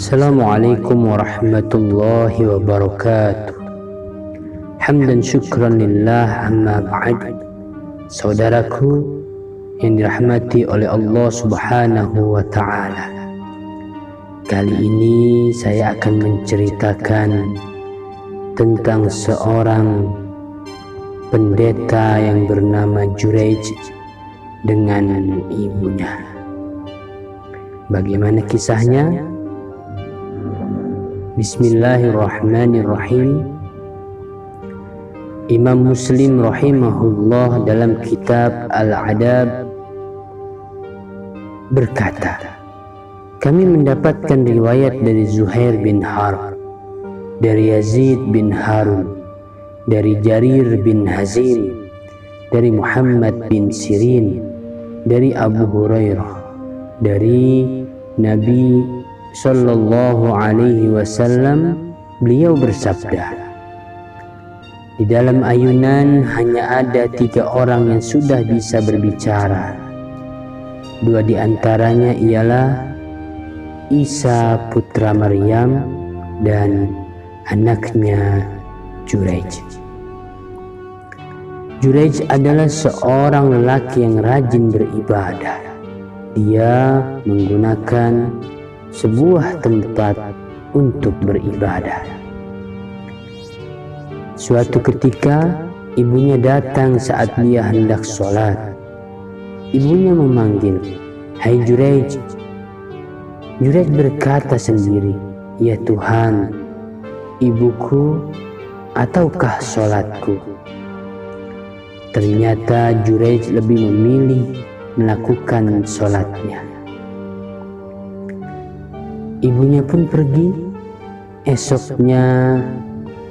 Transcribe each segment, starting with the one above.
Assalamualaikum warahmatullahi wabarakatuh. Hamdan syukran lillah, amma ba'd. Saudaraku yang dirahmati oleh Allah subhanahu wa ta'ala, kali ini saya akan menceritakan tentang seorang pendeta yang bernama Juraij dengan ibunya. Bagaimana kisahnya? Bismillahirrahmanirrahim. Imam Muslim rahimahullah dalam kitab Al-Adab berkata, kami mendapatkan riwayat dari Zuhair bin Harb, dari Yazid bin Harun, dari Jarir bin Hazim, dari Muhammad bin Sirin, dari Abu Hurairah, dari Nabi Sallallahu alaihi wasallam, beliau bersabda, di dalam ayunan hanya ada 3 orang yang sudah bisa berbicara. 2 di antaranya ialah Isa putra Maryam dan anaknya Juraij. Juraij adalah seorang lelaki yang rajin beribadah. Dia menggunakan sebuah tempat untuk beribadah. Suatu ketika ibunya datang saat dia hendak sholat. Ibunya memanggil, "Hai Juraij." Juraij berkata sendiri, "Ya Tuhan, ibuku ataukah sholatku?" Ternyata Juraij lebih memilih melakukan sholatnya. Ibunya pun pergi. Esoknya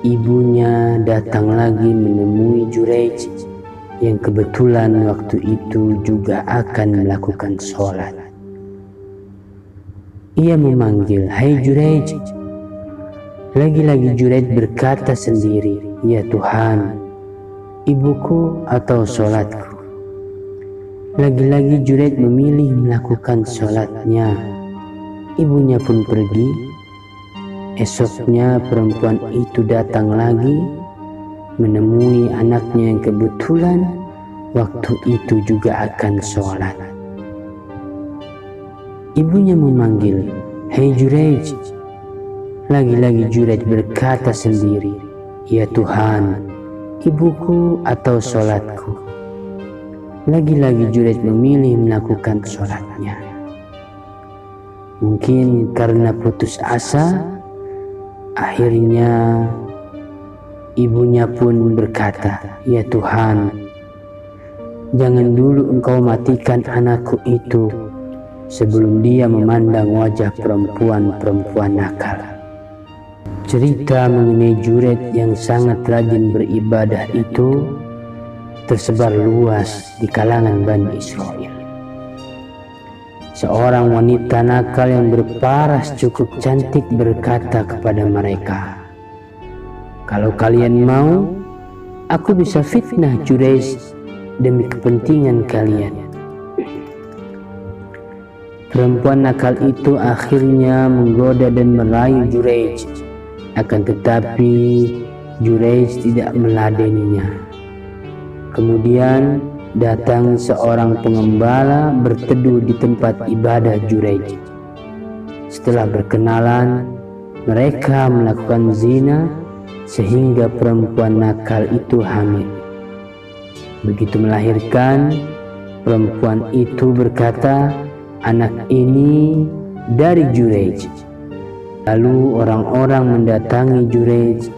ibunya datang lagi menemui Juraij yang kebetulan waktu itu juga akan melakukan sholat. Ia memanggil, "Hai Juraij." Lagi-lagi Juraij berkata sendiri, "Ya Tuhan, ibuku atau sholatku?" Lagi-lagi Juraij memilih melakukan sholatnya. Ibunya pun pergi. Esoknya perempuan itu datang lagi menemui anaknya yang kebetulan waktu itu juga akan sholat. Ibunya memanggil, "Hei Juraij." Lagi-lagi Juraij berkata sendiri, "Ya Tuhan, ibuku atau sholatku?" Lagi-lagi Juraij memilih melakukan sholatnya. Mungkin karena putus asa, akhirnya ibunya pun berkata, "Ya Tuhan, jangan dulu Engkau matikan anakku itu sebelum dia memandang wajah perempuan-perempuan nakal." Cerita mengenai Juraij yang sangat rajin beribadah itu tersebar luas di kalangan Bani Israel. Seorang wanita nakal yang berparas cukup cantik berkata kepada mereka, "Kalau kalian mau, aku bisa fitnah Juraij demi kepentingan kalian." Perempuan nakal itu akhirnya menggoda dan merayu Juraij, akan tetapi Juraij tidak meladeninya. Kemudian datang seorang pengembala berteduh di tempat ibadah Juraij. Setelah berkenalan, mereka melakukan zina sehingga perempuan nakal itu hamil. Begitu melahirkan, perempuan itu berkata, "Anak ini dari Juraij." Lalu orang-orang mendatangi Juraij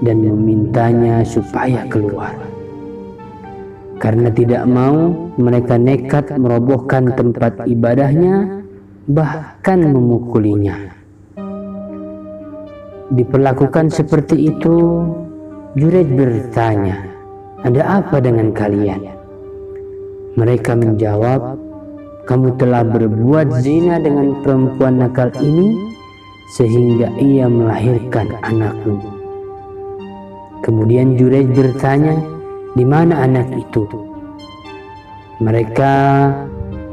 dan memintanya supaya keluar. Karena tidak mau, mereka nekat merobohkan tempat ibadahnya, bahkan memukulinya. Diperlakukan seperti itu, Juraij bertanya, "Ada apa dengan kalian?" Mereka menjawab, "Kamu telah berbuat zina dengan perempuan nakal ini sehingga ia melahirkan anakmu." Kemudian Juraij bertanya, "Di mana anak itu?" Mereka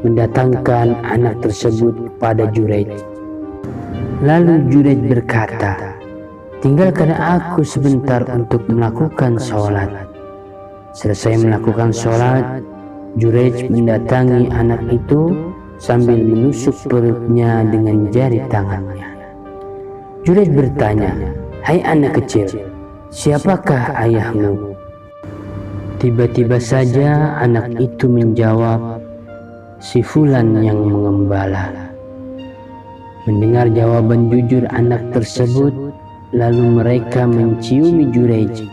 mendatangkan anak tersebut kepada Juraij. Lalu Jureij berkata, tinggalkan aku sebentar untuk melakukan sholat. Selesai melakukan sholat, Jureij mendatangi anak itu sambil menusuk perutnya dengan jari tangannya. Jureij bertanya, hai anak kecil, siapakah ayahmu? Tiba-tiba saja anak itu menjawab, si Fulan yang mengembala. Mendengar jawaban jujur anak tersebut, lalu mereka menciumi Jureij,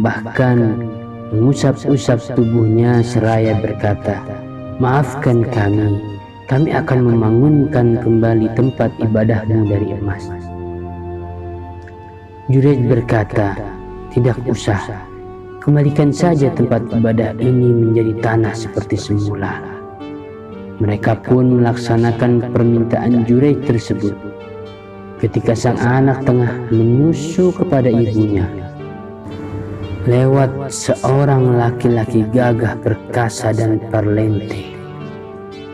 bahkan mengusap-usap tubuhnya seraya berkata, maafkan kami akan membangunkan kembali tempat ibadahmu dari emas. Jureij berkata, tidak usah, kembalikan saja tempat ibadah ini menjadi tanah seperti semula. Mereka pun melaksanakan permintaan Jureij tersebut. Ketika sang anak tengah menyusu kepada ibunya, lewat seorang laki-laki gagah perkasa dan parlente,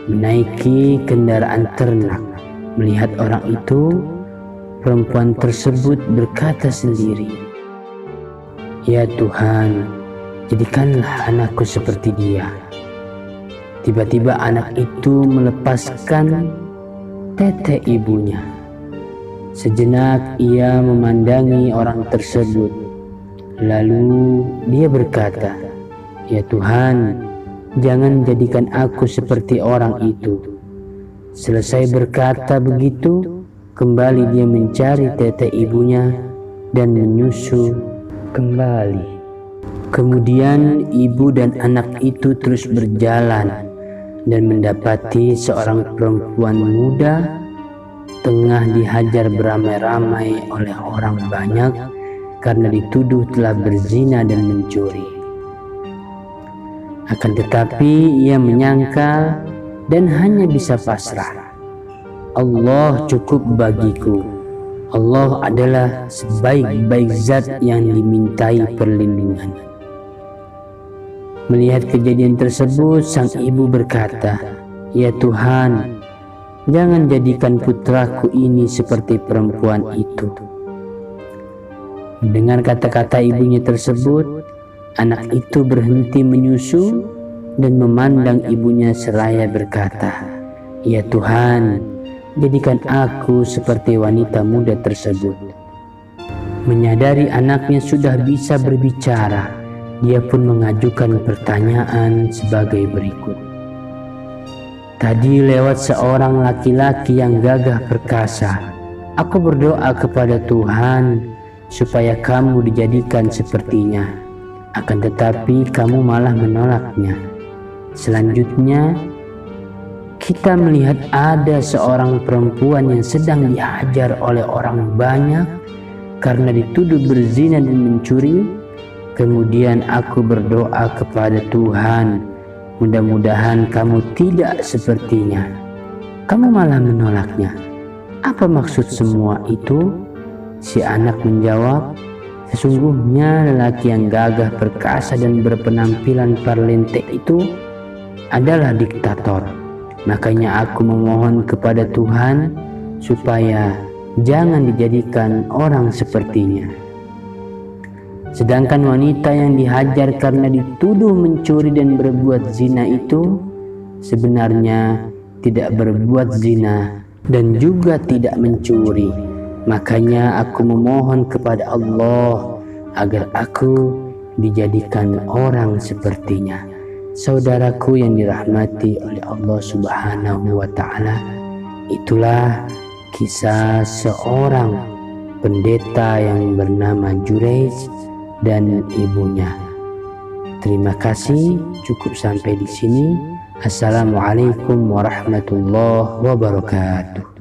menaiki kendaraan ternak. Melihat orang itu, perempuan tersebut berkata sendiri, ya Tuhan, jadikanlah anakku seperti dia. Tiba-tiba anak itu melepaskan tete ibunya. Sejenak ia memandangi orang tersebut. Lalu dia berkata, ya Tuhan, jangan jadikan aku seperti orang itu. Selesai berkata begitu, kembali dia mencari tete ibunya dan menyusu kembali. Kemudian ibu dan anak itu terus berjalan dan mendapati seorang perempuan muda tengah dihajar beramai-ramai oleh orang banyak karena dituduh telah berzina dan mencuri. Akan tetapi ia menyangkal dan hanya bisa pasrah. Allah cukup bagiku. Allah adalah sebaik-baik zat yang dimintai perlindungan. Melihat kejadian tersebut, sang ibu berkata, ya Tuhan, jangan jadikan putraku ini seperti perempuan itu. Dengan kata-kata ibunya tersebut, anak itu berhenti menyusu dan memandang ibunya seraya berkata, ya Tuhan, jadikan aku seperti wanita muda tersebut. Menyadari anaknya sudah bisa berbicara, dia pun mengajukan pertanyaan sebagai berikut. Tadi lewat seorang laki-laki yang gagah perkasa. Aku berdoa kepada Tuhan supaya kamu dijadikan sepertinya. Akan tetapi kamu malah menolaknya. Selanjutnya, kita melihat ada seorang perempuan yang sedang dihajar oleh orang banyak karena dituduh berzina dan mencuri. Kemudian aku berdoa kepada Tuhan, mudah-mudahan kamu tidak sepertinya. Kamu malah menolaknya. Apa maksud semua itu? Si anak menjawab, sesungguhnya lelaki yang gagah perkasa dan berpenampilan parlente itu adalah diktator. Makanya aku memohon kepada Tuhan supaya jangan dijadikan orang sepertinya. Sedangkan wanita yang dihajar karena dituduh mencuri dan berbuat zina itu sebenarnya tidak berbuat zina dan juga tidak mencuri. Makanya aku memohon kepada Allah agar aku dijadikan orang sepertinya. Saudaraku yang dirahmati oleh Allah Subhanahu wa Ta'ala, itulah kisah seorang pendeta yang bernama Jureij dan ibunya. Terima kasih, cukup sampai di sini. Assalamualaikum warahmatullahi wabarakatuh.